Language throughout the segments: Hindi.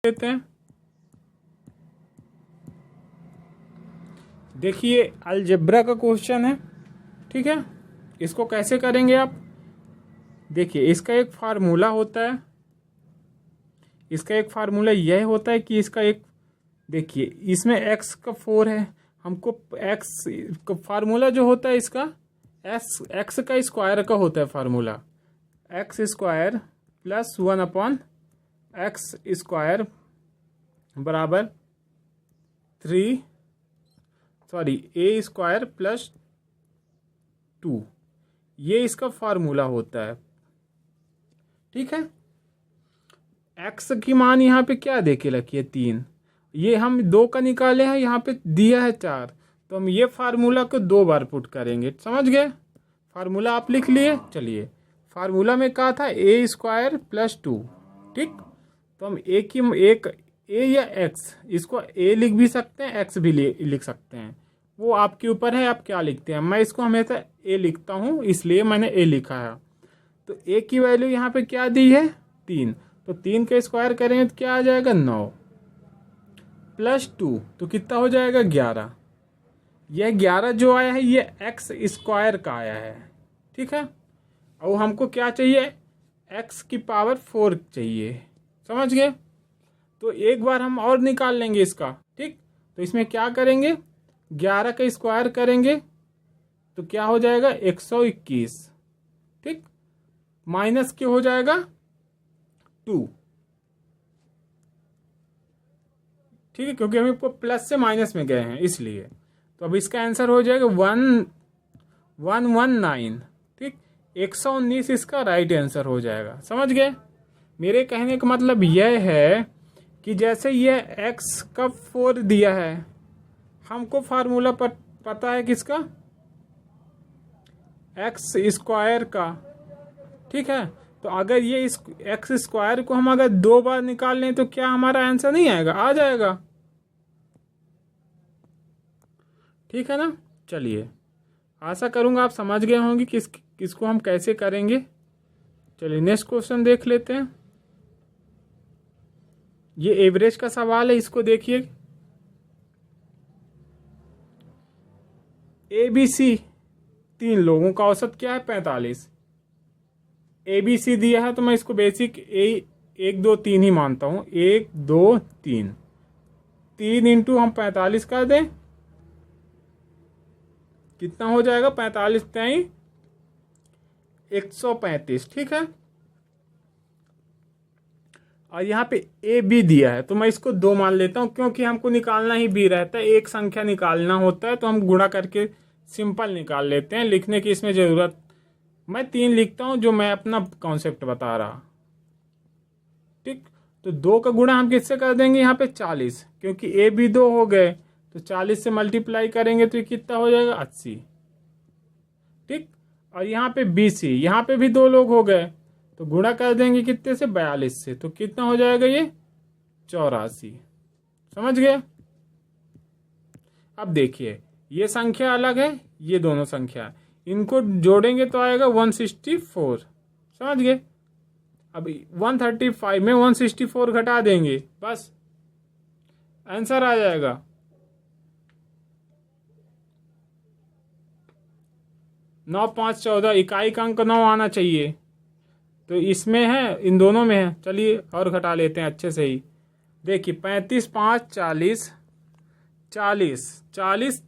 लेते हैं। देखिए अलजेब्रा का क्वेश्चन है, ठीक है। इसको कैसे करेंगे आप, देखिए इसका एक फार्मूला होता है, इसका एक फार्मूला यह होता है कि इसका एक, देखिए इसमें x का 4 है, हमको x का फार्मूला जो होता है इसका x का स्क्वायर का होता है formula, x square plus 1/x square बराबर a स्क्वायर प्लस 2, ये इसका फार्मूला होता है, ठीक है। x की मान यहाँ पे क्या देके रखी है 3, ये हम 2 का निकाले हैं, यहाँ पे दिया है 4, तो हम ये फार्मूला को 2 बार पुट करेंगे, समझ गए। फार्मूला आप लिख लिए, चलिए फार्मूला में कहा था a स्क्वायर प्लस 2, ठीक। तो हम a या x, इसको a लिख भी सकते हैं, x भी लिख सकते हैं, वो आपके ऊपर है आप क्या लिखते हैं। मैं इसको हमेशा a लिखता हूँ, इसलिए मैंने a लिखा है। तो a की वैल्यू यहाँ पे क्या दी है 3, तो 3 का स्क्वायर करेंगे तो क्या आ जाएगा 9 प्लस 2, तो कितना हो जाएगा 11। यह 11 जो आया है ये x स्क्वायर का आया है, ठीक है। और हमको क्या चाहिए, x की पावर 4 चाहिए, समझ गए। तो एक बार हम और निकाल लेंगे इसका, ठीक। तो इसमें क्या करेंगे, 11 का स्क्वायर करेंगे तो क्या हो जाएगा 121, ठीक, माइनस क्या हो जाएगा 2, ठीक है, क्योंकि हम प्लस से माइनस में गए हैं इसलिए। तो अब इसका आंसर हो जाएगा 1119, ठीक, 119 इसका राइट आंसर हो जाएगा, समझ गए। मेरे कहने का मतलब यह है कि जैसे यह x का 4 दिया है, हमको फार्मूला पता है किसका, x स्क्वायर का, ठीक है। तो अगर ये इस x स्क्वायर को हम अगर 2 बार निकाल लें तो क्या हमारा आंसर नहीं आएगा, आ जाएगा, ठीक है ना। चलिए आशा करूंगा आप समझ गए होंगे किसको हम कैसे करेंगे। चलिए नेक्स्ट क्वेश्चन देख लेते हैं। ये एवरेज का सवाल है, इसको देखिए। ABC 3 लोगों का औसत क्या है 45, ABC दिया है तो मैं इसको बेसिक 1 2 3 ही मानता हूं, 1 2 3 इंटू हम 45 कर दें, कितना हो जाएगा 45 3 135, ठीक है। और यहाँ पे AB दिया है तो मैं इसको 2 मान लेता हूं, क्योंकि हमको निकालना ही B रहता है, एक संख्या निकालना होता है तो हम गुणा करके सिंपल निकाल लेते हैं, लिखने की इसमें जरूरत, मैं 3 लिखता हूं जो मैं अपना कॉन्सेप्ट बता रहा, ठीक। तो 2 का गुणा हम किससे कर देंगे यहाँ पे 40, क्योंकि AB 2 हो गए तो 40 से मल्टीप्लाई करेंगे तो ये कितना हो जाएगा 80, ठीक। और यहाँ पे BC, यहाँ पे भी 2 लोग हो गए तो गुणा कर देंगे कितने से 42 से, तो कितना हो जाएगा ये 84, समझ गए। अब देखिए ये संख्या अलग है, ये दोनों संख्या, इनको जोड़ेंगे तो आएगा 164, समझ गए। अब 135 में 164 घटा देंगे, बस आंसर आ जाएगा 9 5 14, इकाई का अंक 9 आना चाहिए, तो इसमें है, इन दोनों में है। चलिए और घटा लेते हैं अच्छे से ही। देखिए 35 5 40 40 40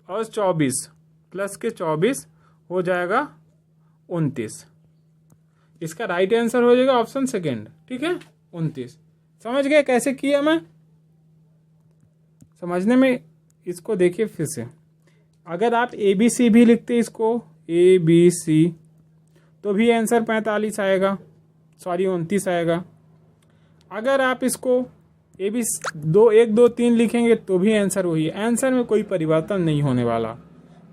और 24 प्लस के 24 हो जाएगा 29, इसका राइट आंसर हो जाएगा ऑप्शन सेकेंड, ठीक है 29। समझ गए कैसे किया मैं, समझने में इसको देखिए फिर से। अगर आप ABC भी लिखते इसको ABC तो भी आंसर 45 आएगा, सॉरी 29 आएगा। अगर आप इसको AB 1 2 3 लिखेंगे तो भी आंसर वही है, आंसर में कोई परिवर्तन नहीं होने वाला।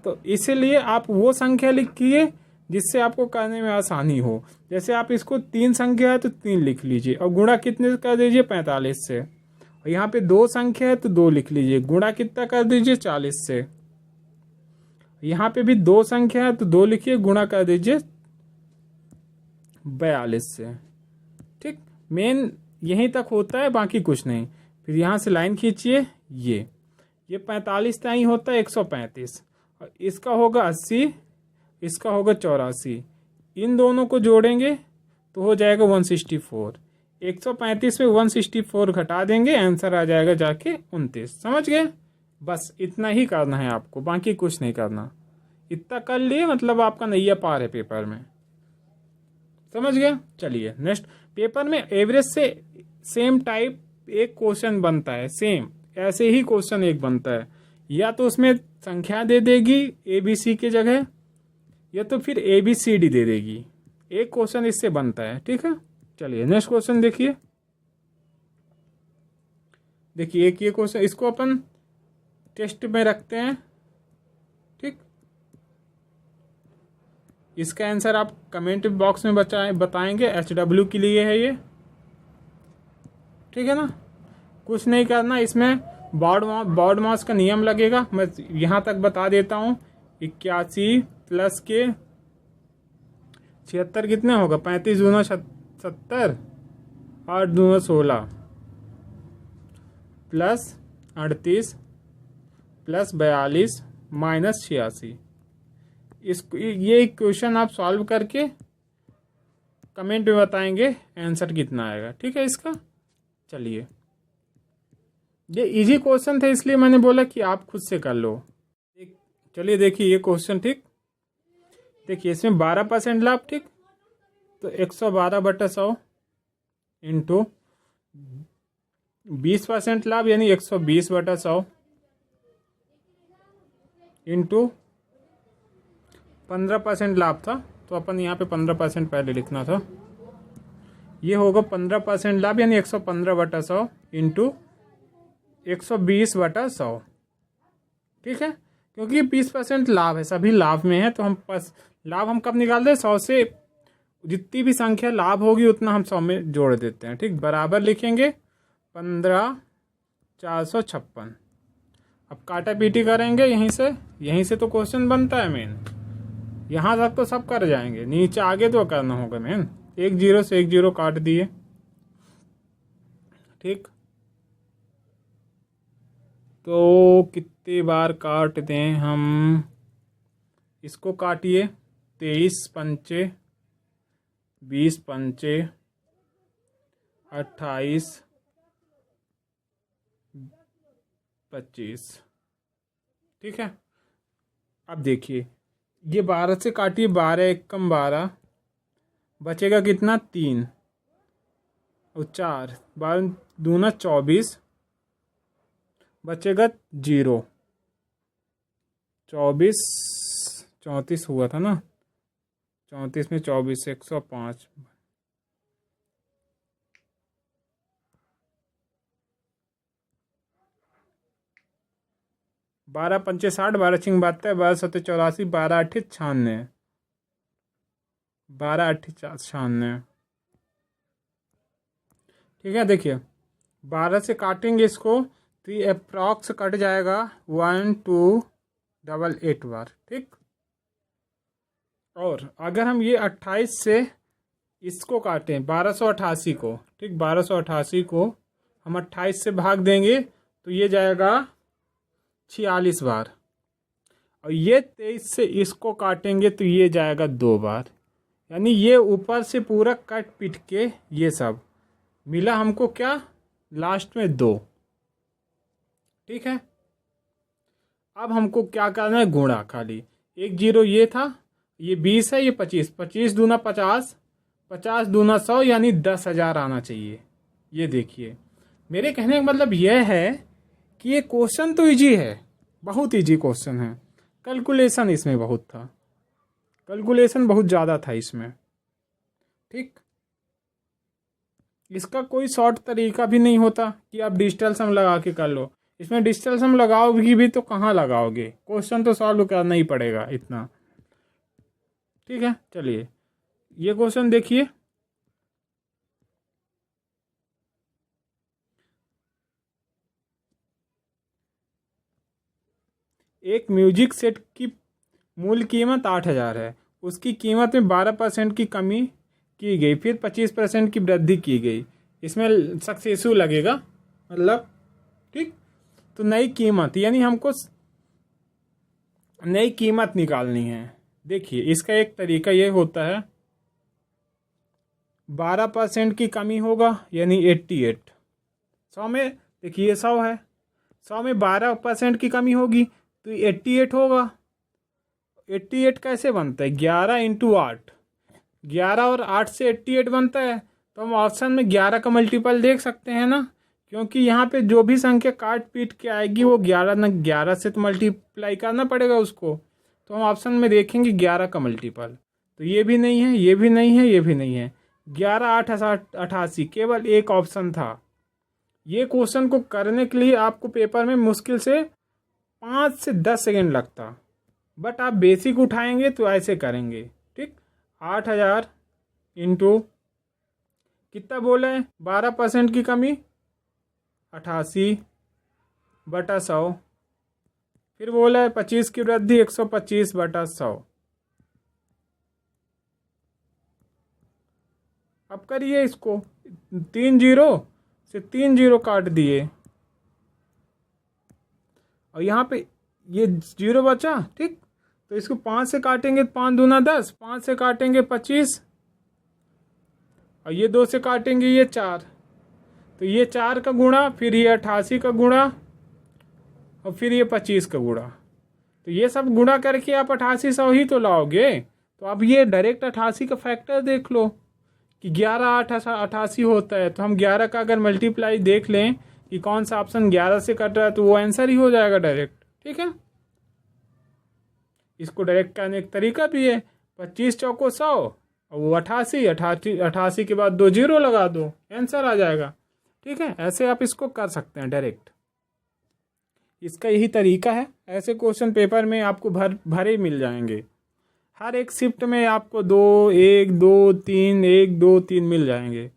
तो इसीलिए आप वो संख्या लिखिए जिससे आपको करने में आसानी हो। जैसे आप इसको 3 संख्या है तो 3 लिख लीजिए और गुणा कितने से कर दीजिए 45 से, और यहाँ पे 2 संख्या है तो 2 लिख लीजिए, गुणा कितना कर दीजिए 40 से। यहाँ पे भी 2 संख्या है तो 2 लिखिए, गुणा कर दीजिए 42 से, ठीक। मेन यहीं तक होता है, बाकी कुछ नहीं। फिर यहाँ से लाइन खींचिए, ये 45 तक ही होता है 135, और इसका होगा 80, इसका होगा 84। इन दोनों को जोड़ेंगे तो हो जाएगा 164। 135 में 164 घटा देंगे, आंसर आ जाएगा जाके 29। समझ गए? बस इतना ही करना है आपको, बाकी कुछ नहीं करना। इतना कर लिए मतलब आपका नैया पार है पेपर में। समझ गया? चलिए नेक्स्ट। पेपर में एवरेज से सेम टाइप एक क्वेश्चन बनता है, सेम ऐसे ही क्वेश्चन एक बनता है। या तो उसमें संख्या दे देगी ABC की जगह, या तो फिर ABCD दे देगी। एक क्वेश्चन इससे बनता है, ठीक है। चलिए नेक्स्ट क्वेश्चन देखिए। देखिए एक ये क्वेश्चन, इसको अपन टेस्ट में रखते हैं, ठीक। इसका आंसर आप कमेंट बॉक्स में बताएंगे। HW के लिए है ये, ठीक है ना। कुछ नहीं करना, इसमें बॉड मास का नियम लगेगा। मैं यहाँ तक बता देता हूँ। 81 प्लस के 76 कितने होगा? 35 दूना 70, 8 दूना 16, प्लस 38 प्लस 42 माइनस 86। ये क्वेश्चन आप सॉल्व करके कमेंट में बताएंगे आंसर कितना आएगा, ठीक है इसका। चलिए ये इजी क्वेश्चन था, इसलिए मैंने बोला कि आप खुद से कर लो। चलिए देखिए ये क्वेश्चन, ठीक। देखिए इसमें 12% लाभ, ठीक। तो 112/100 इंटू 20% लाभ यानी 120/100 इंटू 15% लाभ था, तो अपन यहाँ पे 15% पहले लिखना था। ये होगा 15% लाभ यानी 115/100 इंटू 120/100, ठीक है। क्योंकि 20% लाभ है, सभी लाभ में है, तो हम लाभ हम कब निकालते हैं? 100 से जितनी भी संख्या लाभ होगी उतना हम 100 में जोड़ देते हैं, ठीक। बराबर लिखेंगे 15,456। अब काटा पीटी करेंगे यहीं से तो क्वेश्चन बनता है मेन। यहाँ तक तो सब कर जाएंगे, नीचे आगे तो करना होगा मेन। 1 0 से 1 0 काट दिए, ठीक। तो कितने बार काट दें हम? इसको काटिए। 23 पंचे 20 पंचे 28 25, ठीक है। अब देखिए ये 12 से काटिए, 12 1 कम 12, बचेगा कितना? 3 और 4, 12 दूना 24, बचेगा 0। 24 34 हुआ था ना, 34 में 24 105। 12 पंचे 60, 12 छिंग 72, 12 सत्ते 84, 12 अट्ठे 96, 12 अट्ठे 96, ठीक है। देखिए 12 से काटेंगे इसको तो ये अप्रॉक्स कट जाएगा 1288 बार, ठीक। और अगर हम ये 28 से इसको काटें 1288 को, ठीक, 1288 को हम 28 से भाग देंगे तो ये जाएगा 46 बार। और ये 23 से इसको काटेंगे तो ये जाएगा 2 बार। यानी ये ऊपर से पूरा कट पिट के ये सब मिला हमको क्या? लास्ट में 2, ठीक है। अब हमको क्या करना है? गुणा खाली। 1 0 ये था, ये 20 है, ये 25, 25 दूना 50, 50 दूना 100 यानी 10,000 आना चाहिए। ये देखिए मेरे कहने का मतलब यह है कि ये क्वेश्चन तो इजी है, बहुत इजी क्वेश्चन है। कैलकुलेशन इसमें बहुत था, कैलकुलेशन बहुत ज़्यादा था इसमें, ठीक। इसका कोई शॉर्ट तरीका भी नहीं होता कि आप डिजिटल सम लगा के कर लो। इसमें डिजिटल सम लगाओगे भी तो कहाँ लगाओगे? क्वेश्चन तो सॉल्व करना ही पड़ेगा इतना, ठीक है। चलिए ये क्वेश्चन देखिए। एक म्यूजिक सेट की मूल कीमत 8,000 है। उसकी कीमत में 12% की कमी की गई, फिर 25% की वृद्धि की गई। इसमें सक्सेसिव लगेगा मतलब, ठीक। तो नई कीमत यानी हमको नई कीमत निकालनी है। देखिए इसका एक तरीका ये होता है, 12% की कमी होगा यानी 88। 100 में देखिए 100 है, 100 में 12% की कमी होगी तो 88 होगा। 88 कैसे बनता है? 11 इंटू 8, 11 और 8 से 88 बनता है। तो हम ऑप्शन में 11 का मल्टीपल देख सकते हैं ना, क्योंकि यहाँ पे जो भी संख्या काट पीट के आएगी वो 11 न 11 से तो मल्टीप्लाई करना पड़ेगा उसको। तो हम ऑप्शन में देखेंगे 11 का मल्टीपल, तो ये भी नहीं है, ये भी नहीं है, ये भी नहीं है। 11 8 88 केवल एक ऑप्शन था। ये क्वेश्चन को करने के लिए आपको पेपर में मुश्किल से 5 से 10 सेकेंड लगता, बट आप बेसिक उठाएंगे तो ऐसे करेंगे, ठीक। 8000 इंटू कितना बोला है? 12% की कमी 88 बटा 100, फिर बोला है 25 की वृद्धि 125 बटा 100। अब करिए इसको, 3 जीरो से 3 जीरो काट दिए और यहाँ पे ये जीरो बचा, ठीक। तो इसको 5 से काटेंगे तो 5 दूना 10, 5 से काटेंगे 25 और ये 2 से काटेंगे ये 4, तो ये 4 का गुणा, फिर ये 88 का गुणा और फिर ये 25 का गुणा। तो ये सब गुणा करके आप 88 100 ही तो लाओगे। तो अब ये डायरेक्ट 88 का फैक्टर देख लो कि 11 8 88 होता है। तो हम 11 का अगर मल्टीप्लाई देख लें कि कौन सा ऑप्शन 11 से कट रहा है तो वो आंसर ही हो जाएगा डायरेक्ट, ठीक है। इसको डायरेक्ट करने का तरीका भी है, 25 चौको 100 और वो 88 के बाद 2 जीरो लगा दो, आंसर आ जाएगा, ठीक है। ऐसे आप इसको कर सकते हैं डायरेक्ट, इसका यही तरीका है। ऐसे क्वेश्चन पेपर में आपको भरे मिल जाएंगे, हर एक शिफ्ट में आपको 2 1 2 3 1 2 3 मिल जाएंगे।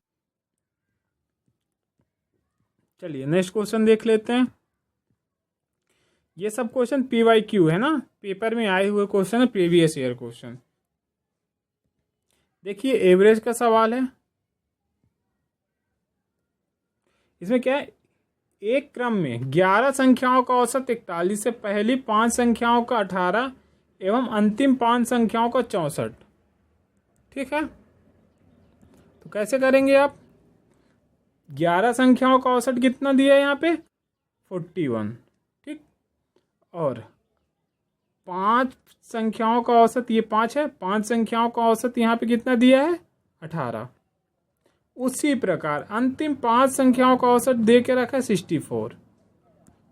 चलिए नेक्स्ट क्वेश्चन देख लेते हैं। ये सब क्वेश्चन PYQ है ना, पेपर में आए हुए क्वेश्चन है, प्रीवियस ईयर क्वेश्चन। देखिए एवरेज का सवाल है। इसमें क्या है, एक क्रम में 11 संख्याओं का औसत 41 से पहली 5 संख्याओं का 18 एवं अंतिम 5 संख्याओं का 64, ठीक है। तो कैसे करेंगे आप? 11 संख्याओं का औसत कितना दिया है यहाँ पे? 41, ठीक। और 5 संख्याओं का औसत ये 5 है, 5 संख्याओं का औसत यहाँ पे कितना दिया है? 18। उसी प्रकार अंतिम 5 संख्याओं का औसत दे के रखा है 64।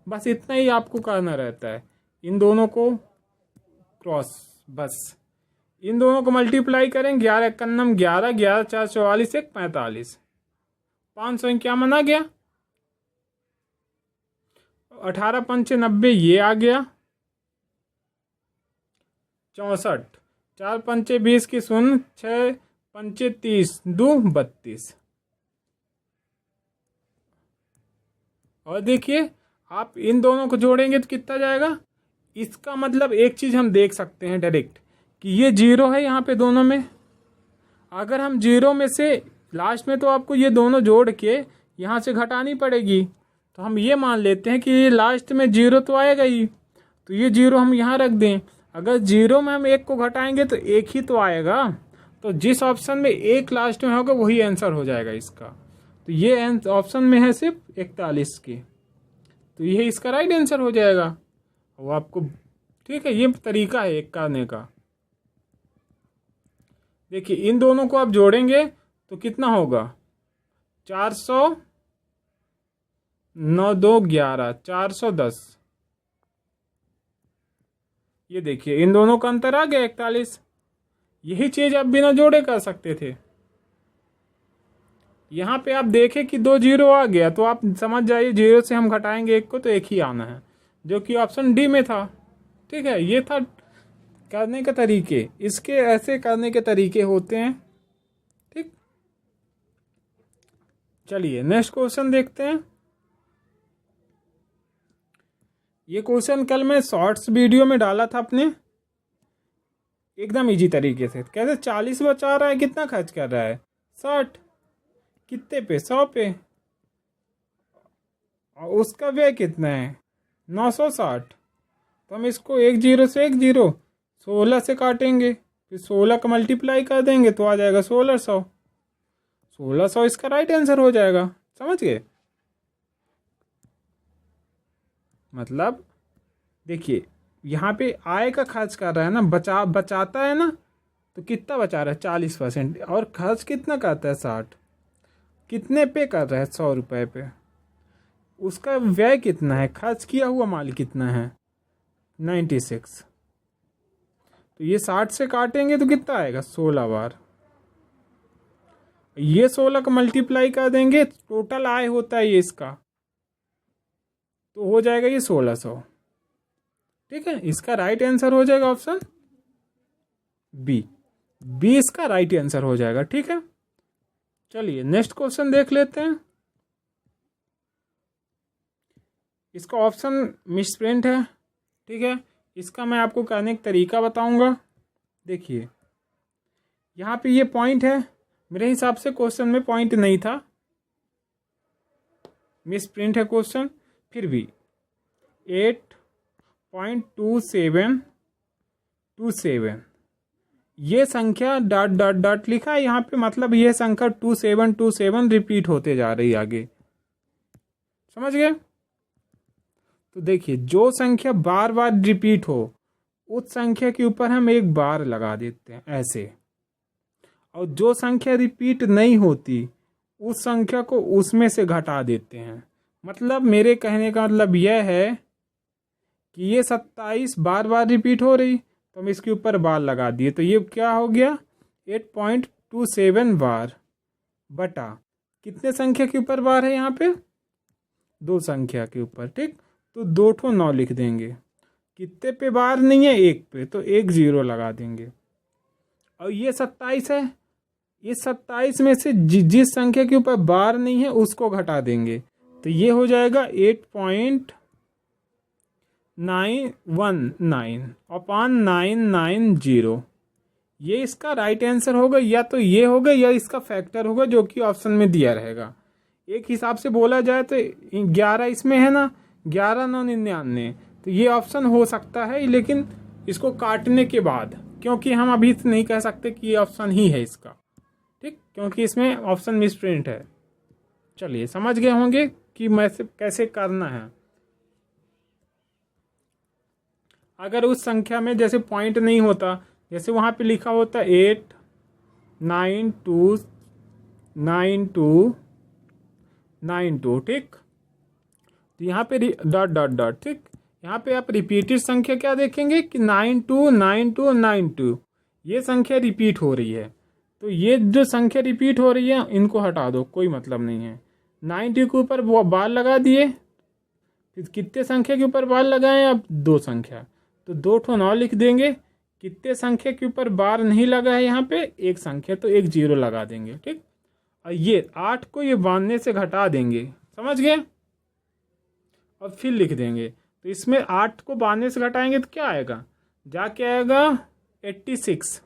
बस इतना ही आपको करना रहता है, इन दोनों को क्रॉस, बस इन दोनों को मल्टीप्लाई करें। 11 इक्यानम 11, 11 4 44 1 45, 5 संख्या में आ गया। 18 पंचे 90 ये आ गया। 64, 4 पंचे 20 की 0, 6 पंचे 30, 2 32। और देखिए आप इन दोनों को जोड़ेंगे तो कितना जाएगा? इसका मतलब एक चीज हम देख सकते हैं डायरेक्ट कि ये 0 है यहाँ पे दोनों में। अगर हम 0 में से लास्ट में, तो आपको ये दोनों जोड़ के यहाँ से घटानी पड़ेगी। तो हम ये मान लेते हैं कि ये लास्ट में 0 तो आएगा ही, तो ये 0 हम यहाँ रख दें। अगर 0 में हम 1 को घटाएंगे तो 1 ही तो आएगा। तो जिस ऑप्शन में 1 लास्ट में होगा वही आंसर हो जाएगा इसका। तो ये ऑप्शन में है सिर्फ 41 की, तो ये इसका राइट आंसर हो जाएगा। वो आपको, ठीक है, ये तरीका है एक करने का। देखिए इन दोनों को आप जोड़ेंगे तो कितना होगा? 400 9 2 11 410। ये देखिए इन दोनों का अंतर आ गया 41। यही चीज आप बिना जोड़े कर सकते थे। यहाँ पे आप देखें कि 2 जीरो आ गया, तो आप समझ जाइए 0 से हम घटाएंगे 1 को तो 1 ही आना है, जो कि ऑप्शन डी में था, ठीक है। ये था करने के तरीके, इसके ऐसे करने के तरीके होते हैं, ठीक। चलिए नेक्स्ट क्वेश्चन देखते हैं। ये क्वेश्चन कल मैं शॉर्ट्स वीडियो में डाला था अपने, एकदम इजी तरीके से। कैसे 40 बचा रहा है, कितना खर्च कर रहा है? 60। कितने पे? 100 पे। और उसका व्यय कितना है? 960। तो हम इसको एक जीरो से एक जीरो 16 से काटेंगे, फिर 16 का मल्टीप्लाई कर देंगे तो आ जाएगा 1600। 1600 इसका राइट आंसर हो जाएगा। समझ गए? मतलब देखिए यहाँ पे आय का खर्च कर रहा है ना, बचाता है ना, तो कितना बचा रहा है? 40%। और खर्च कितना करता है? 60। कितने पे कर रहा है? 100 रुपये पे। उसका व्यय कितना है? खर्च किया हुआ माल कितना है? 96। तो ये 60 से काटेंगे तो कितना आएगा? 16 बार। ये 16 का मल्टीप्लाई कर देंगे, टोटल आय होता है ये इसका, तो हो जाएगा ये 1600। ठीक है, इसका राइट आंसर हो जाएगा ऑप्शन बी। बी इसका राइट आंसर हो जाएगा। ठीक है, चलिए नेक्स्ट क्वेश्चन देख लेते हैं। इसका ऑप्शन मिसप्रिंट है। ठीक है, इसका मैं आपको करने का तरीका बताऊंगा। देखिए यहाँ पे ये पॉइंट है, मेरे हिसाब से क्वेश्चन में पॉइंट नहीं था, मिसप्रिंट है क्वेश्चन। फिर भी 8.2727 ये संख्या डॉट डॉट डॉट लिखा है यहाँ पे, मतलब ये संख्या 2727 रिपीट होते जा रही आगे। समझ गए? तो देखिए जो संख्या बार बार रिपीट हो उस संख्या के ऊपर हम एक बार लगा देते हैं ऐसे, और जो संख्या रिपीट नहीं होती उस संख्या को उसमें से घटा देते हैं। मतलब मेरे कहने का मतलब यह है कि ये 27 बार बार रिपीट हो रही, तो हम इसके ऊपर बार लगा दिए, तो ये क्या हो गया? 8.27 बार बटा कितने संख्या के ऊपर बार है यहाँ पे? 2 संख्या के ऊपर। ठीक, तो 2 ठो 9 लिख देंगे। कितने पे बार नहीं है? 1 पे, तो 1 0 लगा देंगे। और ये 27 है, इस 27 में से जिस संख्या के ऊपर बार नहीं है उसको घटा देंगे, तो ये हो जाएगा 8.919/990। ये इसका राइट आंसर होगा, या तो ये होगा या इसका फैक्टर होगा जो कि ऑप्शन में दिया रहेगा। एक हिसाब से बोला जाए तो 11 इसमें है ना, 11,999, तो ये ऑप्शन हो सकता है, लेकिन इसको काटने के बाद, क्योंकि हम अभी नहीं कह सकते कि ये ऑप्शन ही है इसका। ठीक, क्योंकि इसमें ऑप्शन मिसप्रिंट है। चलिए समझ गए होंगे कि कैसे करना है। अगर उस संख्या में जैसे पॉइंट नहीं होता, जैसे वहां पे लिखा होता 8929292, ठीक, तो यहाँ पे डॉट डॉट डॉट। ठीक, यहाँ पे आप रिपीटेड संख्या क्या देखेंगे कि 929292, ये संख्या रिपीट हो रही है, तो ये जो संख्या रिपीट हो रही है इनको हटा दो, कोई मतलब नहीं है। 90 के ऊपर वो बार लगा दिए, फिर कितने संख्या के ऊपर बार लगाएं? अब 2 संख्या, तो 2 ठो 9 लिख देंगे। कितने संख्या के ऊपर बार नहीं लगा है यहाँ पे? 1 संख्या, तो 1 0 लगा देंगे। ठीक, और ये 8 को ये बांधने से घटा देंगे। समझ गए? और फिर लिख देंगे, तो इसमें 8 को बांधने से घटाएंगे तो क्या आएगा? जाके आएगा 86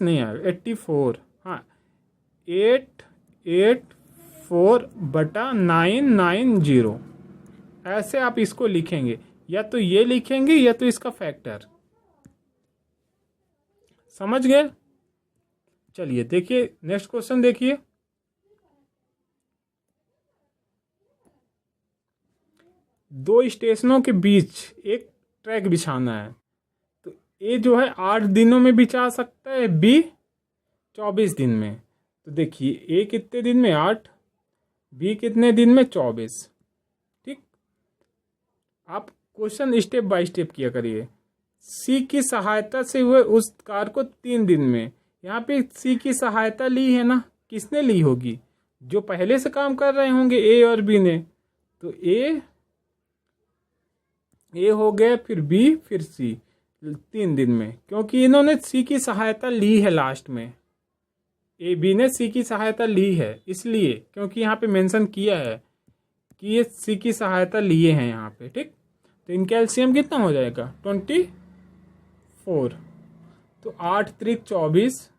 नहीं आएगा, 84। हाँ, 884/990। ऐसे आप इसको लिखेंगे, या तो ये लिखेंगे या तो इसका फैक्टर। समझ गए? चलिए देखिए नेक्स्ट क्वेश्चन देखिए। दो स्टेशनों के बीच एक ट्रैक बिछाना है, तो ए जो है 8 दिनों में बिछा सकता है, बी 24 दिन में। तो देखिए ए कितने दिन में? 8, बी कितने दिन में? 24। ठीक, आप क्वेश्चन स्टेप बाय स्टेप किया करिए। सी की सहायता से हुए उस कार्य को 3 दिन में। यहाँ पे सी की सहायता ली है ना, किसने ली होगी? जो पहले से काम कर रहे होंगे ए और बी ने। तो ए हो गया, फिर बी, फिर सी, 3 दिन में, क्योंकि इन्होंने सी की सहायता ली है लास्ट में। ए बी ने सी की सहायता ली है इसलिए, क्योंकि यहाँ पे मेंशन किया है कि ये सी की सहायता लिए हैं यहाँ पे। ठीक, तो इनका एलसीएम कितना हो जाएगा? 24। तो 8 त्रिक 24,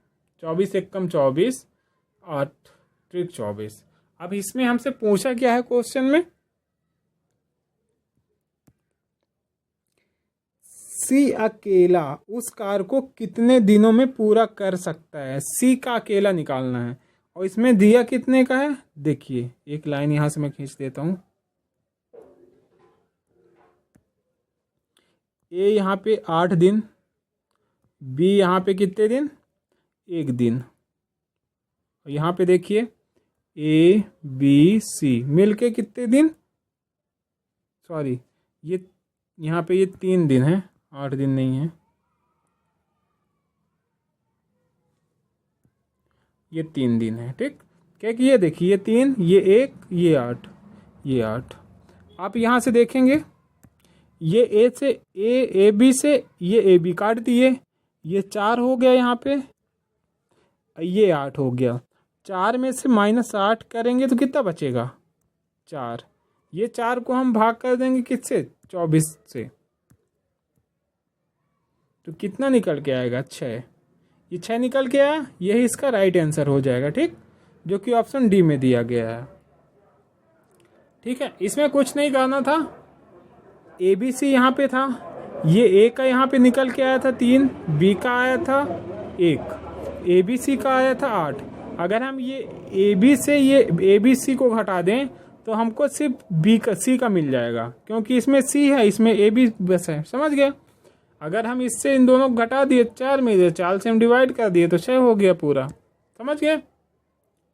24 एकम 24, 8 त्रिक 24। अब इसमें हमसे पूछा क्या है क्वेश्चन में, सी अकेला उस कार्य को कितने दिनों में पूरा कर सकता है, सी का अकेला निकालना है। और इसमें दिया कितने का है, देखिए एक लाइन यहां से मैं खींच देता हूं। ए यहाँ पे 8 दिन, बी यहाँ पे कितने दिन, 1 दिन। और यहाँ पे देखिए ए बी सी मिलके कितने दिन, सॉरी ये यहाँ पे ये 3 दिन है, 8 दिन नहीं है, ये 3 दिन है। ठीक, क्या कि ये देखिए ये 3, ये 1, ये 8, ये 8। आप यहाँ से देखेंगे ये ए से ए बी से ये ए बी काट दिए, ये 4 हो गया यहाँ पे, ये 8 हो गया। 4 में से -8 करेंगे तो कितना बचेगा, 4। ये 4 को हम भाग कर देंगे किससे, 24 से, तो कितना निकल के आएगा, 6। ये 6 निकल के आया, यही इसका राइट आंसर हो जाएगा। ठीक, जो कि ऑप्शन डी में दिया गया है। ठीक है, इसमें कुछ नहीं करना था, ए बी सी यहाँ पे था, ये ए का यहाँ पे निकल के आया था 3, बी का आया था 1, ए बी सी का आया था 8। अगर हम ये ए बी से ये ए बी सी को घटा दें तो हमको सिर्फ बी का सी का मिल जाएगा, क्योंकि इसमें सी है, इसमें ए बी बस है। समझ गया। अगर हम इससे इन दोनों को घटा दिए, 4 में 4 से हम डिवाइड कर दिए तो 6 हो गया पूरा। समझ गए।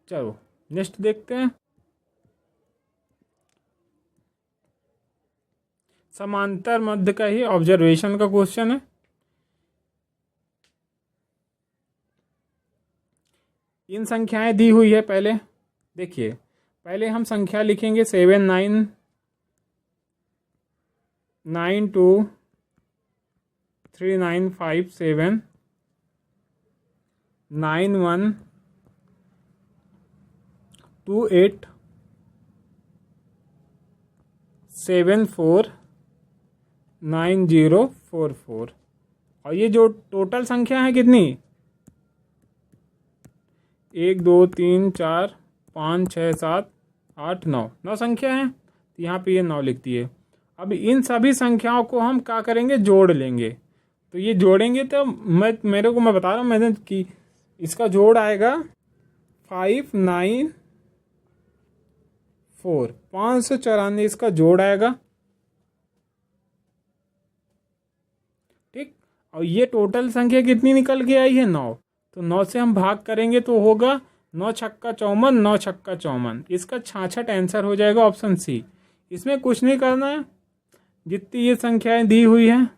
चलो नेक्स्ट देखते हैं। समांतर मध्य का ही ऑब्जर्वेशन का क्वेश्चन है। इन संख्याएं दी हुई है, पहले देखिए, पहले हम संख्या लिखेंगे 7 9 9 2 3 9 5 7 9 1 2 8 7 4 9 0 4 4। और ये जो टोटल संख्या है कितनी, 1 2 3 4 5 6 7 8 9 संख्या है, तो यहाँ पे ये 9 लिख दिए। अब इन सभी संख्याओं को हम क्या करेंगे, जोड़ लेंगे। तो ये जोड़ेंगे तो मैं बता रहा हूँ मैंने कि इसका जोड़ आएगा 5 9 4, 594 इसका जोड़ आएगा। ठीक, और ये टोटल संख्या कितनी निकल के आई है, 9। तो 9 से हम भाग करेंगे तो होगा 9 छक्का 54, 9 छक्का 54, इसका 66 आंसर हो जाएगा ऑप्शन सी। इसमें कुछ नहीं करना है, जितनी ये संख्याएं दी हुई हैं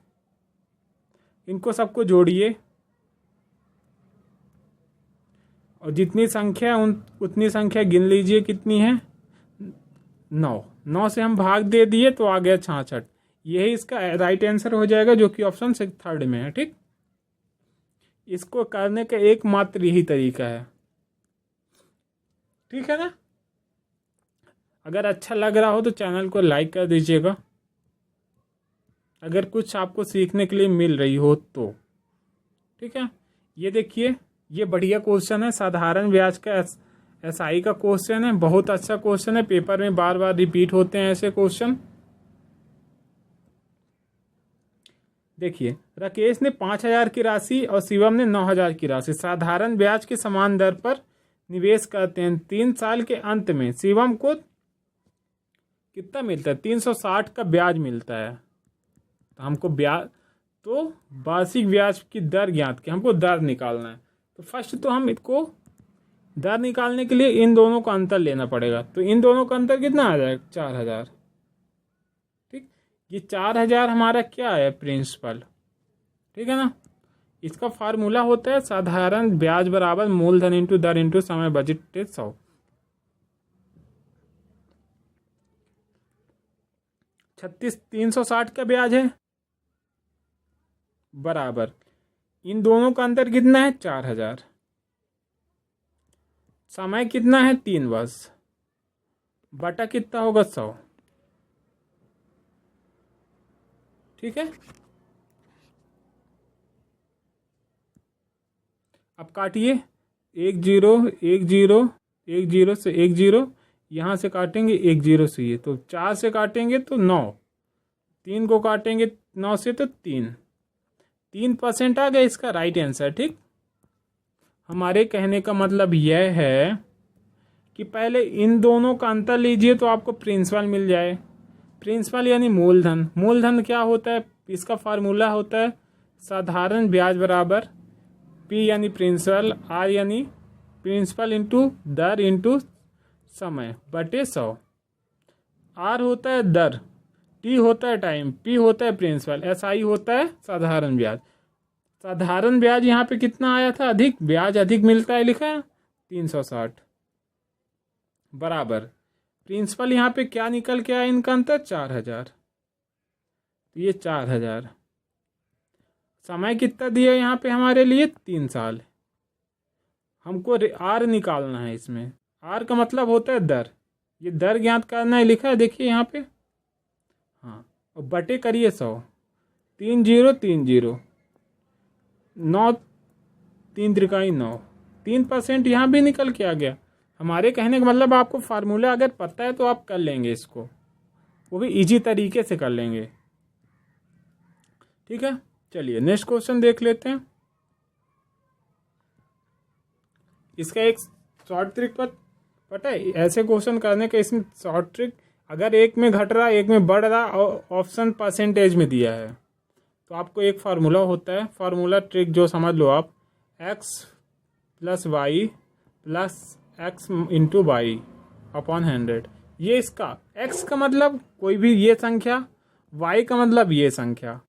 इनको सबको जोड़िए, और जितनी संख्या उतनी संख्या गिन लीजिए कितनी है, 9। 9 से हम भाग दे दिए तो आ गया 66। यही इसका राइट आंसर हो जाएगा, जो कि ऑप्शन 3 में है। ठीक, इसको करने का एकमात्र यही तरीका है। ठीक है ना। अगर अच्छा लग रहा हो तो चैनल को लाइक कर दीजिएगा, अगर कुछ आपको सीखने के लिए मिल रही हो तो। ठीक है, ये देखिए, ये बढ़िया क्वेश्चन है, साधारण ब्याज का एसआई का क्वेश्चन है, बहुत अच्छा क्वेश्चन है, पेपर में बार बार रिपीट होते हैं ऐसे क्वेश्चन। देखिए, राकेश ने 5000 की राशि और शिवम ने 9000 की राशि साधारण ब्याज के समान दर पर निवेश करते हैं। 3 साल के अंत में शिवम को कितना मिलता है, 360 का ब्याज मिलता है। तो हमको ब्याज, तो वार्षिक ब्याज की दर ज्ञात की, हमको दर निकालना है। तो फर्स्ट तो हम इसको दर निकालने के लिए इन दोनों का अंतर लेना पड़ेगा। तो इन दोनों का अंतर कितना आ जाएगा, 4000। ठीक, ये 4000 हमारा क्या है, प्रिंसिपल। ठीक है ना। इसका फार्मूला होता है साधारण ब्याज बराबर मूलधन इंटू दर इंटू समय बजटेड 100। 360 का ब्याज है बराबर, इन दोनों का अंतर कितना है, 4000। समय कितना है, 3 वर्ष, बटा कितना होगा, 100। ठीक है, अब काटिए, एक जीरो, एक जीरो, एक जीरो से एक जीरो, यहाँ से काटेंगे एक जीरो से, ये तो 4 से काटेंगे तो 9, 3 को काटेंगे 9 से तो 3% आ गया इसका राइट आंसर। ठीक, हमारे कहने का मतलब यह है कि पहले इन दोनों का अंतर लीजिए तो आपको प्रिंसिपल मिल जाए। प्रिंसिपल यानी मूलधन। मूलधन क्या होता है, इसका फार्मूला होता है साधारण ब्याज बराबर पी यानी प्रिंसिपल, आर यानी प्रिंसिपल इंटू दर इंटू समय बटे 100। आर होता है दर, टी होता है टाइम, पी होता है प्रिंसिपल, एस आई होता है साधारण ब्याज। साधारण ब्याज यहाँ पे कितना आया था, अधिक, ब्याज अधिक मिलता है लिखा है 360 बराबर प्रिंसिपल यहाँ पे क्या निकल के आया इनका अंतर 4000, तो ये 4000। समय कितना दिया यहाँ पे हमारे लिए 3 साल। हमको आर निकालना है, इसमें आर का मतलब होता है दर, ये दर ज्ञात करना है लिखा है देखिए यहाँ पे। हाँ, और बटे करिए 100, 3 0 3 0, 9 3 त्रिकाई 9, 3% यहाँ भी निकल के आ गया। हमारे कहने का मतलब आपको फार्मूला अगर पता है तो आप कर लेंगे इसको, वो भी इजी तरीके से कर लेंगे। ठीक है, चलिए नेक्स्ट क्वेश्चन देख लेते हैं। इसका एक शॉर्ट ट्रिक पता है ऐसे क्वेश्चन करने का, इसमें शॉर्ट ट्रिक, अगर एक में घट रहा एक में बढ़ रहा और ऑप्शन परसेंटेज में दिया है तो आपको एक फार्मूला होता है, फार्मूला ट्रिक जो समझ लो आप, x plus Y plus X into Y upon 100। ये इसका x का मतलब कोई भी ये संख्या, y का मतलब ये संख्या,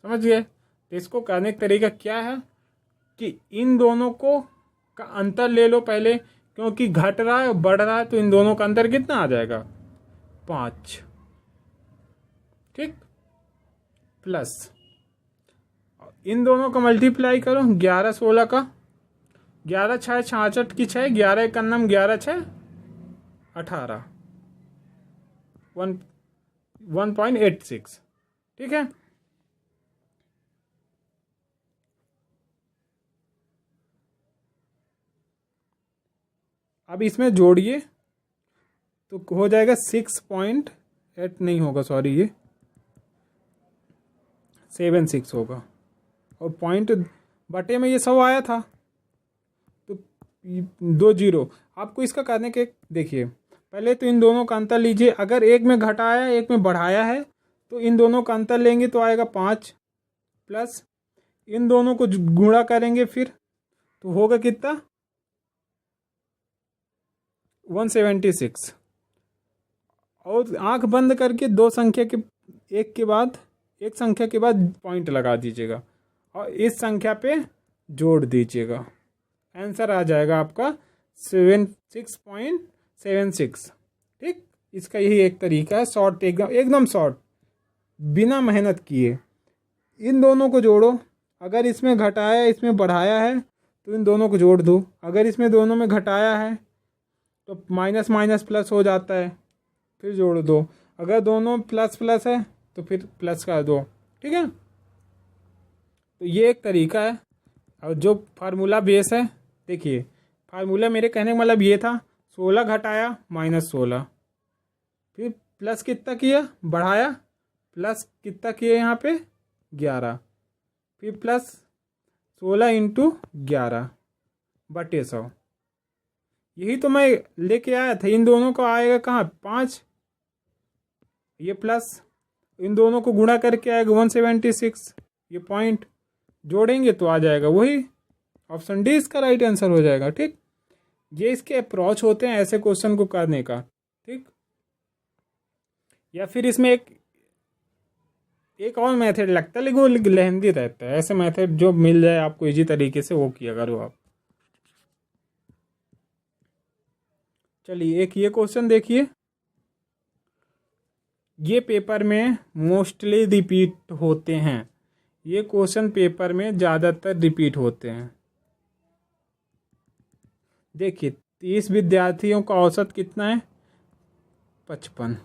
समझ गए। तो इसको करने का तरीका क्या है कि इन दोनों को का अंतर ले लो पहले, क्योंकि घट रहा है बढ़ रहा है तो इन दोनों का अंतर कितना आ जाएगा 5। ठीक, प्लस इन दोनों का मल्टीप्लाई करो 11 16 का, 11 6 66 की 6, 11 एक अन्नम 11 6 18, 1.86। ठीक है, अब इसमें जोड़िए तो हो जाएगा 6.8 नहीं होगा, सॉरी ये 76 होगा, और पॉइंट बटे में ये 100 आया था तो 2 जीरो। आपको इसका करने के देखिए, पहले तो इन दोनों का अंतर लीजिए, अगर एक में घटाया एक में बढ़ाया है तो इन दोनों का अंतर लेंगे तो आएगा 5, प्लस इन दोनों को गुणा करेंगे फिर तो होगा कितना 176, और आंख बंद करके दो संख्या के एक संख्या के बाद पॉइंट लगा दीजिएगा और इस संख्या पे जोड़ दीजिएगा, आंसर आ जाएगा आपका 76.76। ठीक, इसका यही एक तरीका है शॉर्ट, एकदम शॉर्ट, बिना मेहनत किए। इन दोनों को जोड़ो, अगर इसमें घटाया इसमें बढ़ाया है तो इन दोनों को जोड़ दो, अगर इसमें दोनों में घटाया है तो माइनस माइनस प्लस हो जाता है, फिर जोड़ दो, अगर दोनों प्लस प्लस है तो फिर प्लस कर दो। ठीक है, तो ये एक तरीका है। और जो फार्मूला बेस है, देखिए फार्मूला मेरे कहने का मतलब ये था 16 घटाया -16, फिर प्लस कितना किया बढ़ाया, प्लस कितना किया यहाँ पे 11, फिर प्लस 16 इंटू 11 बटे 100। यही तो मैं लेके आया था। इन दोनों को आएगा कहाँ 5, ये प्लस इन दोनों को गुणा करके आएगा 176, ये पॉइंट जोड़ेंगे तो आ जाएगा वही ऑप्शन डी, इसका राइट आंसर हो जाएगा। ठीक, ये इसके अप्रोच होते हैं ऐसे क्वेश्चन को करने का। ठीक, या फिर इसमें एक और मेथड लगता है लेकिन वो लेंदी रहता है, ऐसे मेथड जो मिल जाए आपको इजी तरीके से वो किया करो आप। चलिए एक ये क्वेश्चन देखिए, ये पेपर में मोस्टली रिपीट होते हैं, ये क्वेश्चन पेपर में ज़्यादातर रिपीट होते हैं। देखिए 30 विद्यार्थियों का औसत कितना है 55,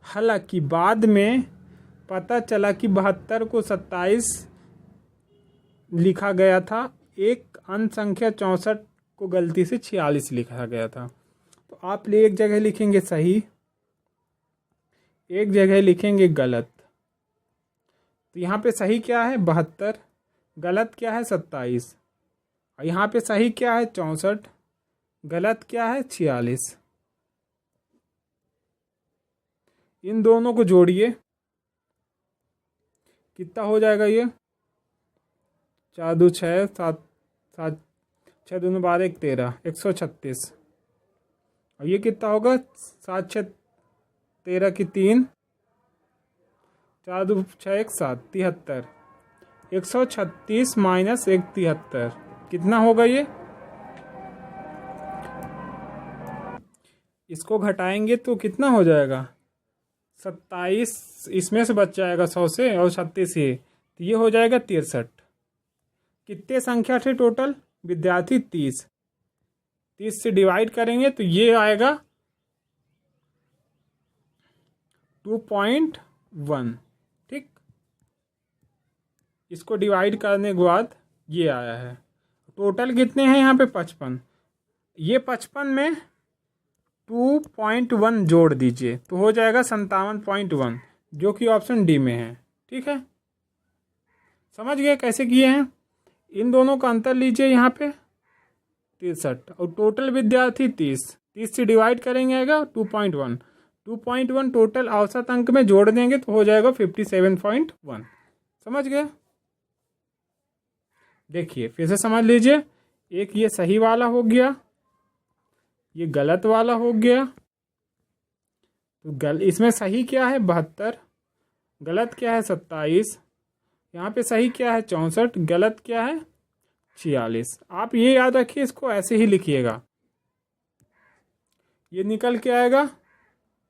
हालांकि बाद में पता चला कि 72 को 27 लिखा गया था एक अंक संख्या 64 को गलती से 46 लिखा गया था। तो आप एक जगह लिखेंगे सही, एक जगह लिखेंगे गलत। तो यहाँ पे सही क्या है 72, गलत क्या है 27, और यहाँ पे सही क्या है 64, गलत क्या है 46। इन दोनों को जोड़िए, कितना हो जाएगा ये 4 2 6 7 7 6 2 12 1 13 136। और ये कितना होगा 7 6 13 की 3 4 2 6 1 7 73। 136 माइनस 1 73 कितना होगा ये? इसको घटाएंगे तो कितना हो जाएगा 27, इसमें से बच जाएगा 100 से, और 36 ये, तो ये हो जाएगा 63। कितने संख्या थे टोटल विद्यार्थी 30। 30 से डिवाइड करेंगे तो ये आएगा 2.1। ठीक, इसको डिवाइड करने के बाद ये आया है। टोटल कितने हैं यहाँ पे 55। ये 55 में 2.1 जोड़ दीजिए तो हो जाएगा 57.1, जो कि ऑप्शन डी में है। ठीक है, समझ गए कैसे किए हैं? इन दोनों का अंतर लीजिए यहाँ पे 63, और टोटल विद्यार्थी 30 से डिवाइड करेंगे आएगा 2.1 टोटल औसत अंक में जोड़ देंगे तो हो जाएगा 57.1। समझ गए? देखिए फिर से समझ लीजिए, एक ये सही वाला हो गया, ये गलत वाला हो गया। तो इसमें सही क्या है 72, गलत क्या है 27, यहाँ पे सही क्या है 64, गलत क्या है 46। आप ये याद रखिए, इसको ऐसे ही लिखिएगा। ये निकल के आएगा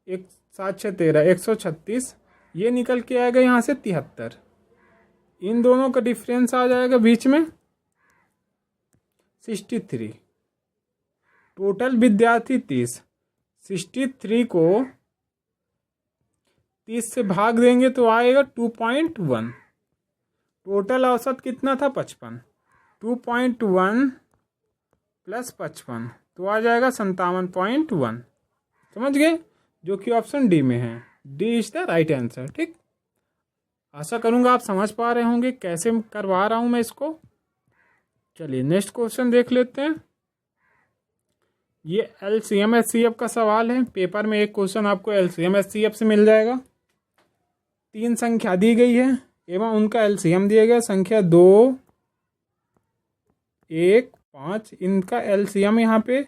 1 7 6 13 136, ये निकल के आएगा यहाँ से 73। इन दोनों का डिफरेंस आ जाएगा बीच में 63। टोटल विद्यार्थी 30, 63 को 30 से भाग देंगे तो आएगा 2.1। टोटल औसत कितना था 55, 2.1 प्लस 55 तो आ जाएगा 57.1। समझ गए? जो कि ऑप्शन डी में है। D is the right answer. ठीक, आशा करूंगा आप समझ पा रहे होंगे कैसे करवा रहा हूं मैं इसको। चलिए नेक्स्ट क्वेश्चन देख लेते हैं। ये LCM HCF का सवाल है। पेपर में एक क्वेश्चन आपको LCM HCF से मिल जाएगा। 3 संख्या दी गई है एवं उनका LCM दिया गया, संख्या 2 1 5। इनका LCM यहाँ पे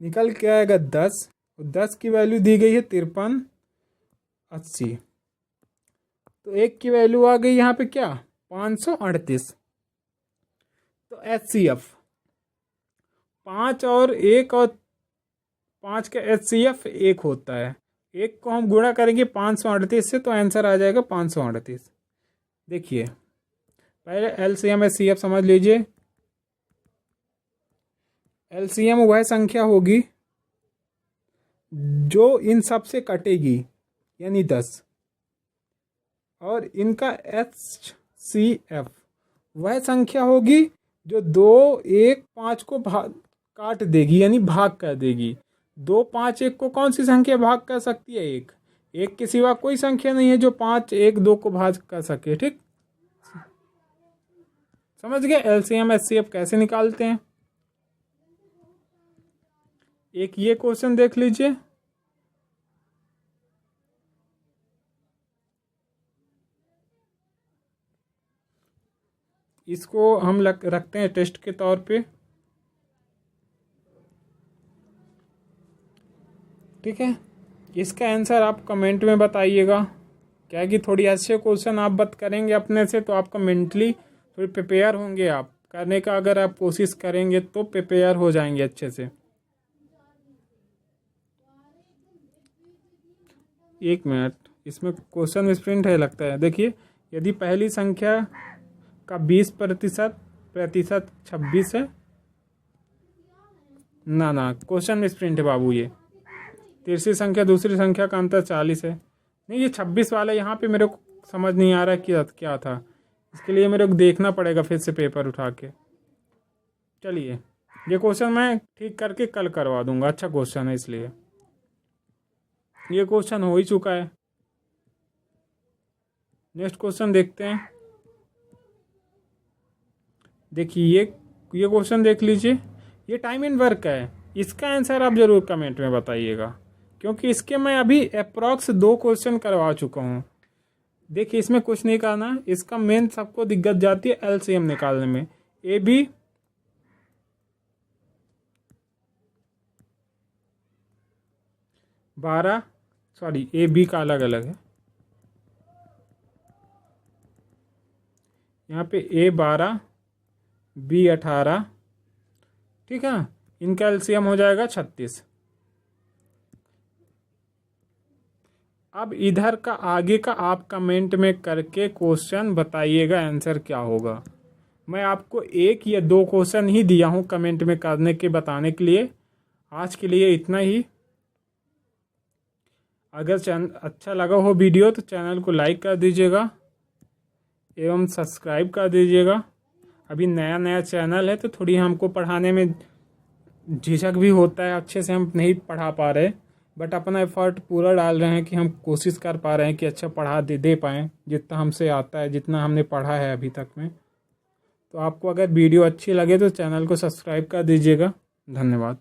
निकल के आएगा 10, और 10 की वैल्यू दी गई है 53 80। तो एक की वैल्यू आ गई यहाँ पे क्या 538। तो HCF 5 और 1 और 5 का HCF 1 होता है। 1 को हम गुणा करेंगे 538 से तो आंसर आ जाएगा 538। देखिए पहले LCM HCF समझ लीजिए। LCM वह संख्या होगी जो इन सब से कटेगी, यानी 10, और इनका HCF वह संख्या होगी जो 2 1 5 को काट देगी, यानी भाग कर देगी। 2 5 1 को कौन सी संख्या भाग कर सकती है? 1 के सिवा कोई संख्या नहीं है जो 5 1 2 को भाग कर सके। ठीक, समझ गए LCM HCF कैसे निकालते हैं? एक ये क्वेश्चन देख लीजिए। इसको हम रखते हैं टेस्ट के तौर पे। ठीक है, इसका आंसर आप कमेंट में बताइएगा। क्या कि थोड़ी अच्छे क्वेश्चन आप बात करेंगे अपने से तो आपका मेंटली थोड़ी प्रिपेयर होंगे आप करने का। अगर आप कोशिश करेंगे तो प्रिपेयर हो जाएंगे अच्छे से। एक मिनट, इसमें क्वेश्चन मिसप्रिंट है लगता है। देखिए, यदि पहली संख्या का 20% 26 है ना, क्वेश्चन मिसप्रिंट है बाबू। ये तीसरी संख्या दूसरी संख्या का अंतर 40 है। नहीं, ये 26 वाला यहाँ पे मेरे को समझ नहीं आ रहा कि क्या था। इसके लिए मेरे को देखना पड़ेगा फिर से पेपर उठा के। चलिए, ये क्वेश्चन मैं ठीक करके कल करवा दूंगा, अच्छा क्वेश्चन है इसलिए। ये क्वेश्चन हो ही चुका है। नेक्स्ट क्वेश्चन देखते हैं। देखिए ये क्वेश्चन देख लीजिए, ये टाइम इन वर्क है। इसका आंसर आप जरूर कमेंट में बताइएगा, क्योंकि इसके मैं अभी अप्रॉक्स 2 क्वेश्चन करवा चुका हूँ। देखिए, इसमें कुछ नहीं करना, इसका मेन सबको दिक्कत जाती है एलसीएम निकालने में। ए बी ए बी का अलग अलग है, यहाँ पे ए 12 बी 18, ठीक है। इनका एलसीएम हो जाएगा 36। अब इधर का आगे का आप कमेंट में करके क्वेश्चन बताइएगा आंसर क्या होगा। मैं आपको 1 या 2 क्वेश्चन ही दिया हूँ कमेंट में करने के बताने के लिए। आज के लिए इतना ही। अगर चैनल अच्छा लगा हो वीडियो तो चैनल को लाइक कर दीजिएगा एवं सब्सक्राइब कर दीजिएगा। अभी नया चैनल है तो थोड़ी हमको पढ़ाने में झिझक भी होता है, अच्छे से हम नहीं पढ़ा पा रहे, बट अपना एफर्ट पूरा डाल रहे हैं कि हम कोशिश कर पा रहे हैं कि अच्छा पढ़ा दे पाएँ जितना हमसे आता है, जितना हमने पढ़ा है अभी तक में। तो आपको अगर वीडियो अच्छी लगे तो चैनल को सब्सक्राइब कर दीजिएगा। धन्यवाद।